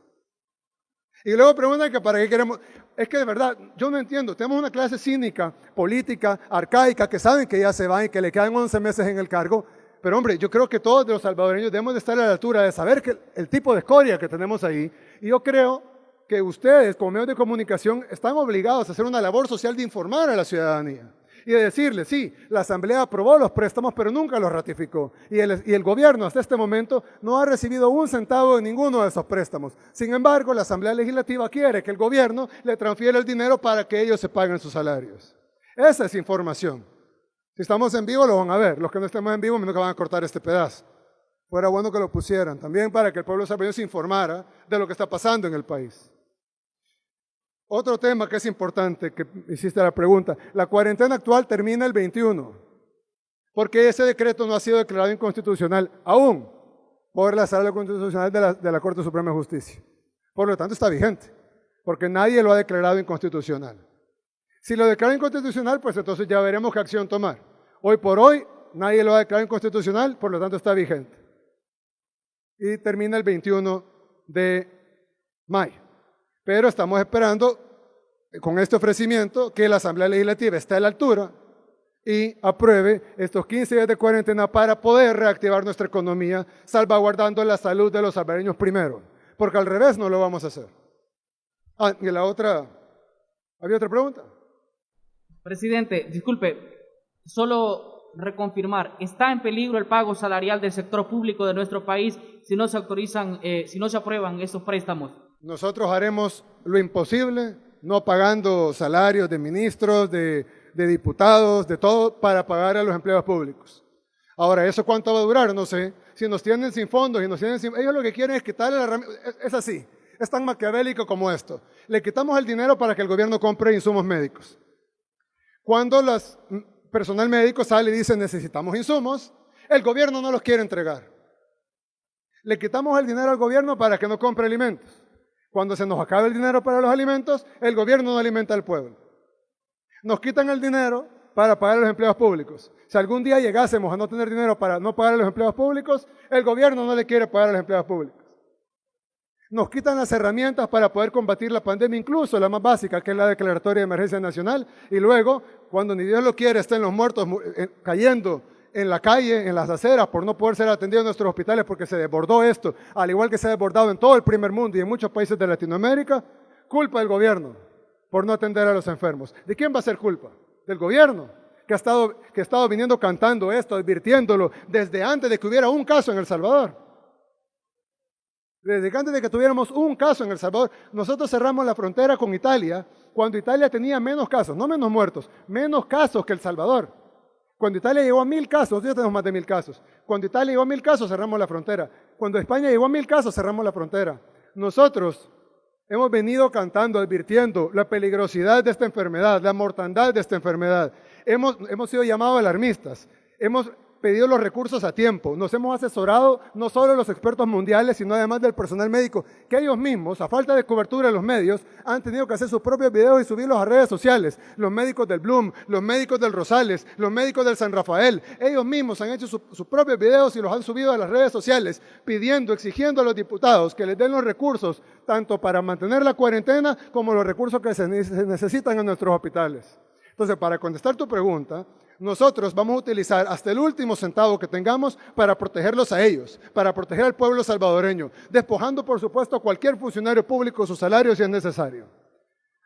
Y luego preguntan que para qué queremos. Es que de verdad, yo no entiendo. Tenemos una clase cínica, política, arcaica, que saben que ya se van y que le quedan 11 meses en el cargo. Pero hombre, yo creo que todos los salvadoreños debemos de estar a la altura de saber que el tipo de escoria que tenemos ahí. Y yo creo que ustedes, como medios de comunicación, están obligados a hacer una labor social de informar a la ciudadanía. Y de decirle, sí, la Asamblea aprobó los préstamos, pero nunca los ratificó. Y el gobierno hasta este momento no ha recibido un centavo de ninguno de esos préstamos. Sin embargo, la Asamblea Legislativa quiere que el gobierno le transfiera el dinero para que ellos se paguen sus salarios. Esa es información. Si estamos en vivo, lo van a ver. Los que no estemos en vivo, nunca van a cortar este pedazo. Fuera bueno que lo pusieran, también para que el pueblo salvadoreño se informara de lo que está pasando en el país. Otro tema que es importante, que hiciste la pregunta, la cuarentena actual termina el 21, porque ese decreto no ha sido declarado inconstitucional aún. por la Sala Constitucional de la Corte Suprema de Justicia. Por lo tanto, está vigente, porque nadie lo ha declarado inconstitucional. Si lo declara inconstitucional, pues entonces ya veremos qué acción tomar. Hoy por hoy, nadie lo ha declarado inconstitucional, por lo tanto está vigente. Y termina el 21 de mayo. Pero estamos esperando, con este ofrecimiento, que la Asamblea Legislativa esté a la altura y apruebe estos 15 días de cuarentena para poder reactivar nuestra economía, salvaguardando la salud de los salvadoreños primero, porque al revés no lo vamos a hacer. Y la otra, ¿había otra pregunta? Presidente, disculpe, solo reconfirmar, ¿está en peligro el pago salarial del sector público de nuestro país si no se autorizan, si no se aprueban estos préstamos? Nosotros haremos lo imposible, no pagando salarios de ministros, de diputados, de todo, para pagar a los empleados públicos. Ahora, ¿eso cuánto va a durar? No sé. Si nos tienen sin fondos y nos tienen sin... Ellos lo que quieren es quitarle la herramienta. Es así, es tan maquiavélico como esto. Le quitamos el dinero para que el gobierno compre insumos médicos. Cuando el personal médico sale y dice necesitamos insumos, el gobierno no los quiere entregar. Le quitamos el dinero al gobierno para que no compre alimentos. Cuando se nos acabe el dinero para los alimentos, el gobierno no alimenta al pueblo. Nos quitan el dinero para pagar a los empleados públicos. Si algún día llegásemos a no tener dinero para no pagar a los empleados públicos, el gobierno no le quiere pagar a los empleados públicos. Nos quitan las herramientas para poder combatir la pandemia, incluso la más básica, que es la declaratoria de emergencia nacional, y luego, cuando ni Dios lo quiere, estén los muertos cayendo en la calle, en las aceras, por no poder ser atendidos en nuestros hospitales porque se desbordó esto, al igual que se ha desbordado en todo el primer mundo y en muchos países de Latinoamérica, culpa del gobierno por no atender a los enfermos. ¿De quién va a ser culpa? Del gobierno, que ha estado viniendo cantando esto, advirtiéndolo desde antes de que hubiera un caso en El Salvador. Desde antes de que tuviéramos un caso en El Salvador, nosotros cerramos la frontera con Italia cuando Italia tenía menos casos, no menos muertos, menos casos que El Salvador. Cuando Italia llegó a 1000 casos, nosotros tenemos más de 1000 casos. Cuando Italia llegó a 1000 casos, cerramos la frontera. Cuando España llegó a 1000 casos, cerramos la frontera. Nosotros hemos venido cantando, advirtiendo la peligrosidad de esta enfermedad, la mortandad de esta enfermedad. Hemos sido llamados alarmistas. Hemos pedido los recursos a tiempo. Nos hemos asesorado no solo de los expertos mundiales, sino además del personal médico, que ellos mismos, a falta de cobertura de los medios, han tenido que hacer sus propios videos y subirlos a redes sociales. Los médicos del Bloom, los médicos del Rosales, los médicos del San Rafael, ellos mismos han hecho sus propios videos y los han subido a las redes sociales, pidiendo, exigiendo a los diputados que les den los recursos, tanto para mantener la cuarentena como los recursos que se necesitan en nuestros hospitales. Entonces, para contestar tu pregunta, nosotros vamos a utilizar hasta el último centavo que tengamos para protegerlos a ellos, para proteger al pueblo salvadoreño, despojando, por supuesto, a cualquier funcionario público de sus salarios si es necesario.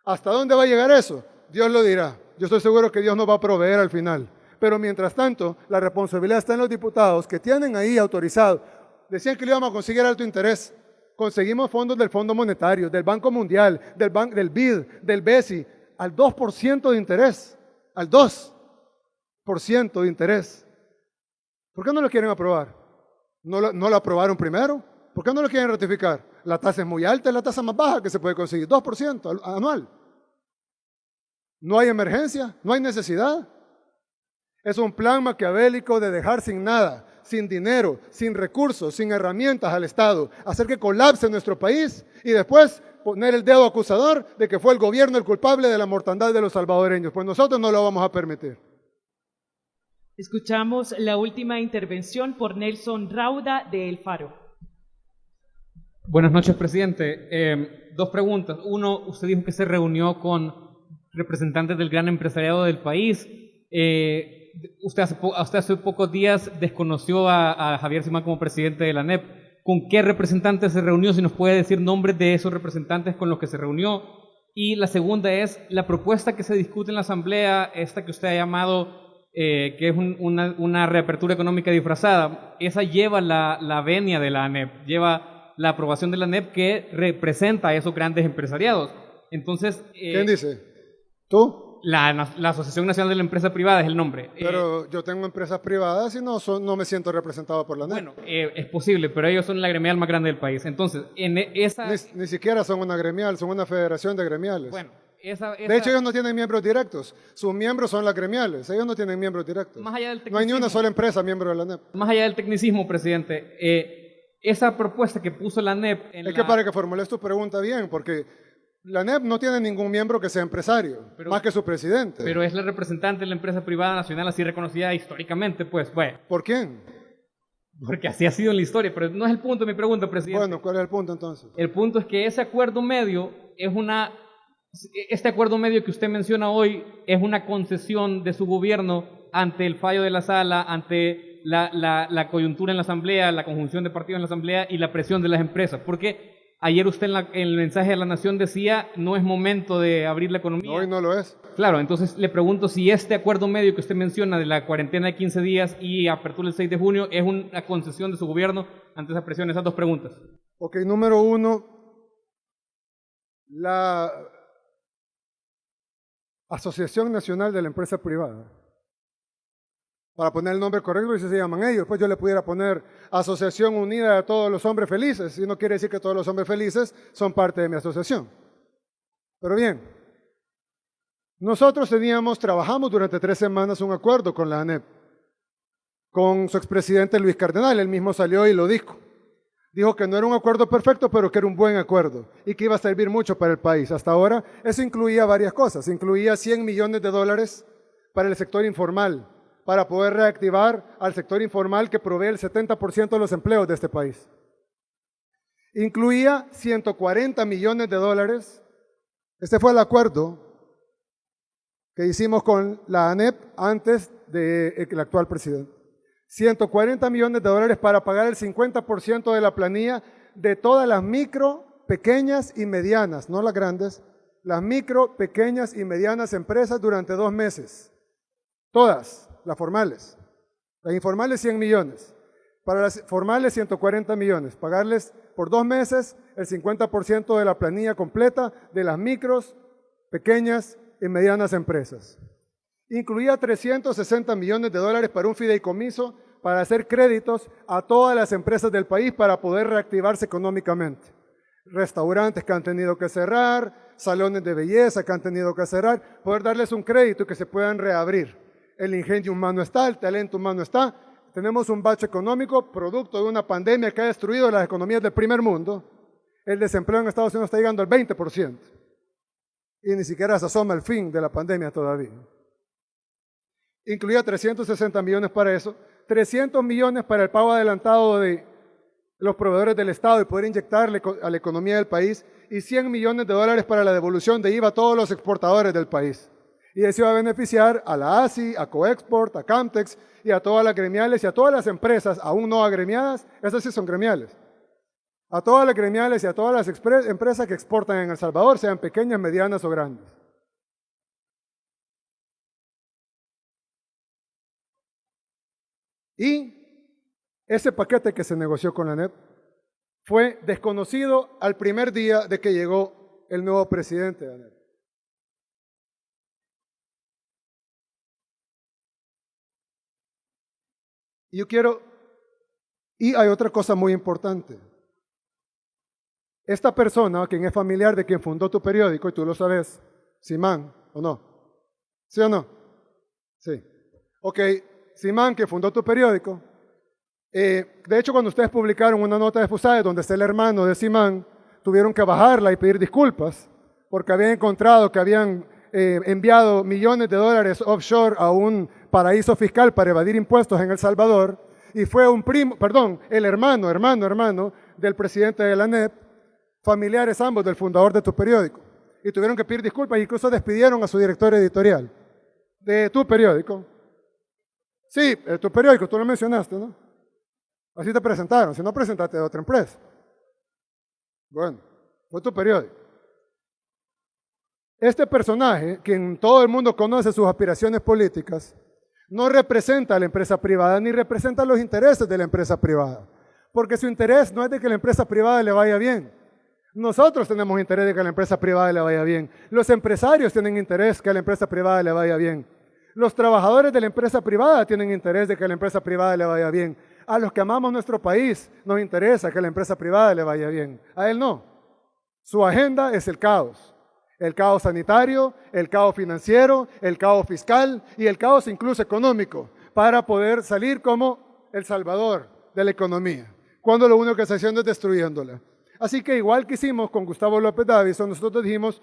¿Hasta dónde va a llegar eso? Dios lo dirá. Yo estoy seguro que Dios nos va a proveer al final. Pero mientras tanto, la responsabilidad está en los diputados que tienen ahí autorizado. Decían que le íbamos a conseguir alto interés. Conseguimos fondos del Fondo Monetario, del Banco Mundial, del BID, del BESI, al 2% de interés, al 2% de interés. ¿Por qué no lo quieren aprobar? ¿No lo aprobaron primero? ¿Por qué no lo quieren ratificar? La tasa es muy alta, es la tasa más baja que se puede conseguir, 2% anual. No hay emergencia, no hay necesidad. Es un plan maquiavélico de dejar sin nada, sin dinero, sin recursos, sin herramientas al Estado, hacer que colapse nuestro país y después poner el dedo acusador de que fue el gobierno el culpable de la mortandad de los salvadoreños. Pues nosotros no lo vamos a permitir. Escuchamos la última intervención por Nelson Rauda de El Faro. Buenas noches, presidente. Dos preguntas. Uno, usted dijo que se reunió con representantes del gran empresariado del país. Usted hace pocos días desconoció a Javier Simán como presidente de la ANEP. ¿Con qué representantes se reunió? Si nos puede decir nombres de esos representantes con los que se reunió. Y la segunda es la propuesta que se discute en la Asamblea, esta que usted ha llamado, que es una reapertura económica disfrazada. Esa lleva la venia de la ANEP, lleva la aprobación de la ANEP que representa a esos grandes empresariados. Entonces, ¿quién dice? ¿Tú? La Asociación Nacional de la Empresa Privada es el nombre. Pero yo tengo empresas privadas y no me siento representado por la ANEP. Bueno, es posible, pero ellos son la gremial más grande del país. Entonces, en esa... Ni siquiera son una gremial, son una federación de gremiales. Bueno, de hecho, ellos no tienen miembros directos. Sus miembros son las gremiales. Ellos no tienen miembros directos. Más allá del no hay ni una sola empresa miembro de la ANEP. Más allá del tecnicismo, presidente, esa propuesta que puso la ANEP en Es que para que formules tu pregunta bien, porque la ANEP no tiene ningún miembro que sea empresario, más que su presidente. Pero es la representante de la empresa privada nacional así reconocida históricamente, pues, bueno, ¿Por quién? porque así ha sido en la historia, pero no es el punto de mi pregunta, presidente. Bueno, ¿cuál es el punto entonces? El punto es que ese acuerdo medio este acuerdo medio que usted menciona hoy es una concesión de su gobierno ante el fallo de la sala, ante la coyuntura en la asamblea, la conjunción de partidos en la asamblea y la presión de las empresas, porque ayer usted en el mensaje de la Nación decía, no es momento de abrir la economía. No, hoy no lo es. Claro, entonces le pregunto si este acuerdo medio que usted menciona de la cuarentena de 15 días y apertura el 6 de junio es una concesión de su gobierno ante esa presión. Esas dos preguntas. Ok, número uno, la Asociación Nacional de la Empresa Privada. Para poner el nombre correcto, y se llaman ellos. Después yo le pudiera poner Asociación Unida de Todos los Hombres Felices, y no quiere decir que todos los hombres felices son parte de mi asociación. Pero bien, nosotros trabajamos durante 3 semanas un acuerdo con la ANEP, con su expresidente Luis Cardenal. Él mismo salió y lo dijo. Dijo que no era un acuerdo perfecto, pero que era un buen acuerdo y que iba a servir mucho para el país. Hasta ahora, eso incluía varias cosas. Incluía $100 millones para el sector informal, para poder reactivar al sector informal que provee el 70% de los empleos de este país. Incluía $140 millones. Este fue el acuerdo que hicimos con la ANEP antes del actual presidente. $140 millones para pagar el 50% de la planilla de todas las micro, pequeñas y medianas, no las grandes, las micro, pequeñas y medianas empresas durante 2 meses. Todas, las formales. Las informales 100 millones. Para las formales 140 millones. Pagarles por 2 meses el 50% de la planilla completa de las micros, pequeñas y medianas empresas. Incluía $360 millones para un fideicomiso para hacer créditos a todas las empresas del país para poder reactivarse económicamente. Restaurantes que han tenido que cerrar, salones de belleza que han tenido que cerrar, poder darles un crédito y que se puedan reabrir. El ingenio humano está, el talento humano está. Tenemos un bache económico producto de una pandemia que ha destruido las economías del primer mundo. El desempleo en Estados Unidos está llegando al 20%. Y ni siquiera se asoma el fin de la pandemia todavía. Incluía 360 millones para eso, 300 millones para el pago adelantado de los proveedores del Estado y poder inyectarle a la economía del país, y $100 millones para la devolución de IVA a todos los exportadores del país. Y eso iba a beneficiar a la ASI, a Coexport, a Camtex y a todas las gremiales y a todas las empresas aún no agremiadas, esas sí son gremiales. A todas las gremiales y a todas las empresas que exportan en El Salvador, sean pequeñas, medianas o grandes. Y ese paquete que se negoció con la ANEP fue desconocido al primer día de que llegó el nuevo presidente de ANEP. Y hay otra cosa muy importante. Esta persona, quien es familiar de quien fundó tu periódico, y tú lo sabes, Simán, ¿o no? ¿Sí o no? Sí. Ok, Simán, que fundó tu periódico. De hecho, cuando ustedes publicaron una nota de FUSAID donde está el hermano de Simán, tuvieron que bajarla y pedir disculpas porque habían encontrado que habían enviado millones de dólares offshore a un paraíso fiscal para evadir impuestos en El Salvador, y fue el hermano del presidente de la ANEP, familiares ambos del fundador de tu periódico, y tuvieron que pedir disculpas, incluso despidieron a su director editorial de tu periódico. Sí, tu periódico, tú lo mencionaste, ¿no? Así te presentaron, si no presentaste de otra empresa. Bueno, fue tu periódico. Este personaje, quien todo el mundo conoce sus aspiraciones políticas, no representa a la empresa privada ni representa los intereses de la empresa privada, porque su interés no es de que la empresa privada le vaya bien. Nosotros tenemos interés de que a la empresa privada le vaya bien. Los empresarios tienen interés que a la empresa privada le vaya bien. Los trabajadores de la empresa privada tienen interés de que a la empresa privada le vaya bien. A los que amamos nuestro país nos interesa que a la empresa privada le vaya bien. A él no. Su agenda es el caos. El caos sanitario, el caos financiero, el caos fiscal y el caos incluso económico, para poder salir como El Salvador de la economía. cuando lo único que está haciendo es destruyéndola. Así que igual que hicimos con Gustavo López Davison, nosotros dijimos,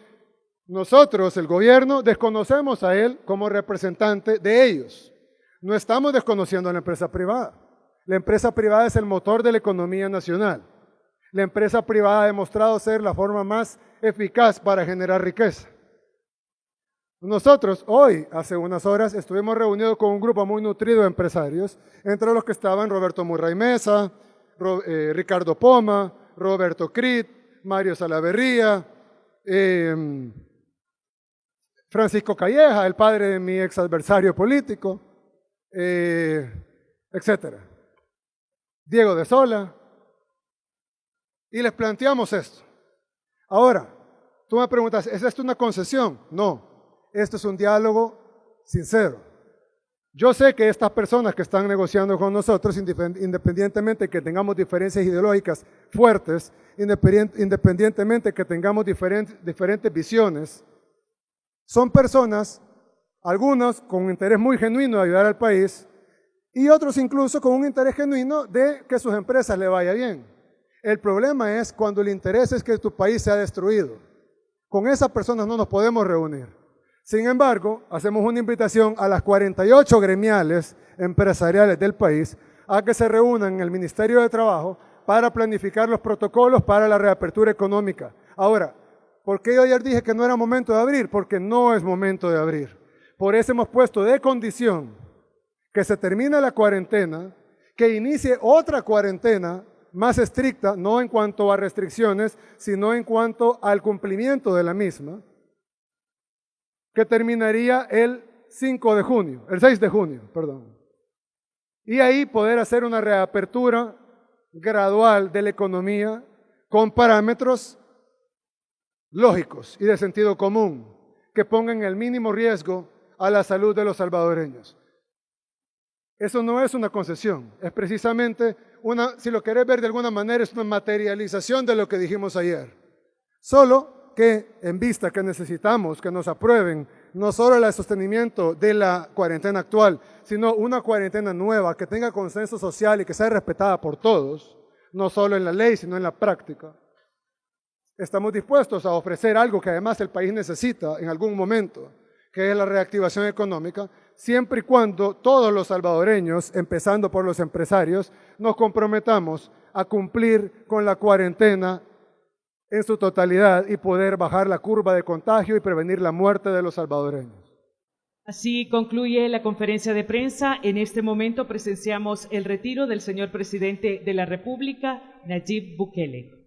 nosotros, el gobierno, desconocemos a él como representante de ellos. No estamos desconociendo a la empresa privada. La empresa privada es el motor de la economía nacional. La empresa privada ha demostrado ser la forma más eficaz para generar riqueza. Nosotros hoy, hace unas horas, estuvimos reunidos con un grupo muy nutrido de empresarios, entre los que estaban Roberto Murray Mesa, Ricardo Poma, Roberto Crit, Mario Salaverría, Francisco Calleja, el padre de mi ex adversario político, etcétera. Diego de Sola. Y les planteamos esto. Ahora, tú me preguntas, ¿es esto una concesión? No, esto es un diálogo sincero. Yo sé que estas personas que están negociando con nosotros, independientemente de que tengamos diferencias ideológicas fuertes, independientemente de que tengamos diferentes visiones, son personas, algunos con un interés muy genuino de ayudar al país y otros incluso con un interés genuino de que sus empresas le vaya bien. El problema es cuando el interés es que tu país sea destruido. Con esas personas no nos podemos reunir. Sin embargo, hacemos una invitación a las 48 gremiales empresariales del país a que se reúnan en el Ministerio de Trabajo para planificar los protocolos para la reapertura económica. Ahora, ¿por qué yo ayer dije que no era momento de abrir? Porque no es momento de abrir. Por eso hemos puesto de condición que se termine la cuarentena, que inicie otra cuarentena más estricta, no en cuanto a restricciones, sino en cuanto al cumplimiento de la misma, que terminaría el 6 de junio, perdón. Y ahí poder hacer una reapertura gradual de la economía con parámetros lógicos y de sentido común, que pongan el mínimo riesgo a la salud de los salvadoreños. Eso no es una concesión, es precisamente si lo querés ver de alguna manera, es una materialización de lo que dijimos ayer. Solo que en vista que necesitamos que nos aprueben no solo el sostenimiento de la cuarentena actual, sino una cuarentena nueva que tenga consenso social y que sea respetada por todos, no solo en la ley, sino en la práctica. Estamos dispuestos a ofrecer algo que además el país necesita en algún momento, que es la reactivación económica, siempre y cuando todos los salvadoreños, empezando por los empresarios, nos comprometamos a cumplir con la cuarentena en su totalidad y poder bajar la curva de contagio y prevenir la muerte de los salvadoreños. Así concluye la conferencia de prensa. En este momento presenciamos el retiro del señor presidente de la República, Nayib Bukele.